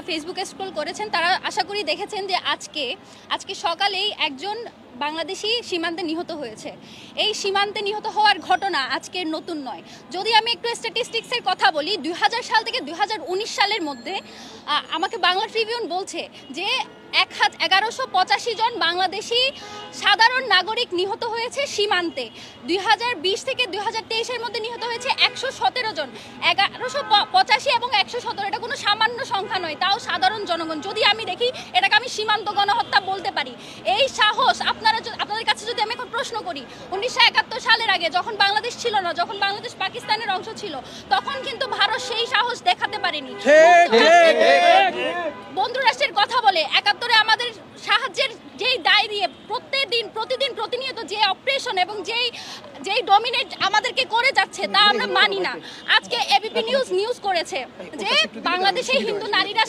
ফেসবুকে স্ক্রল করেছেন তারা আশা করি দেখেছেন যে আজকে সকালেই একজন বাংলাদেশি সীমান্তে নিহত হয়েছে। এই সীমান্তে নিহত হওয়ার ঘটনা আজকের নতুন নয়। যদি আমি একটু স্ট্যাটিস্টিক্সের কথা বলি, 2000 সাল থেকে 2019 সালের মধ্যে আমাকে বাংলা ট্রিবিউন বলছে যে 1185 জন বাংলাদেশি সাধারণ নাগরিক নিহত হয়েছে সীমান্তে। 2020 থেকে 2023-এর মধ্যে নিহত হয়েছে 117 জন। 1185 এবং 117 এটা কোনো সামান্য সংখ্যা নয়, তাও সাধারণ জনগণ। যদি আমি দেখি এটাকে আমি সীমান্ত গণহত্যা বলতে পারি। এই সাহস আপনাদের কাছে যদি আমি এখন প্রশ্ন করি, 1971 সালের আগে যখন বাংলাদেশ ছিল না, যখন বাংলাদেশ পাকিস্তানের অংশ ছিল, তখন কিন্তু ভারত সেই সাহস দেখাতে পারেনি। বন্ধু রাষ্ট্রের কথা বলে 71-এ আমাদের সাহায্যের যেই দায় দিয়ে প্রতিনিয়ত যে অপারেশন এবং যেই ডমিনেট আমাদেরকে করে যাচ্ছে তা আমরা মানি না। আজকে এবিপি নিউজ করেছে যে বাংলাদেশে হিন্দু নারীরা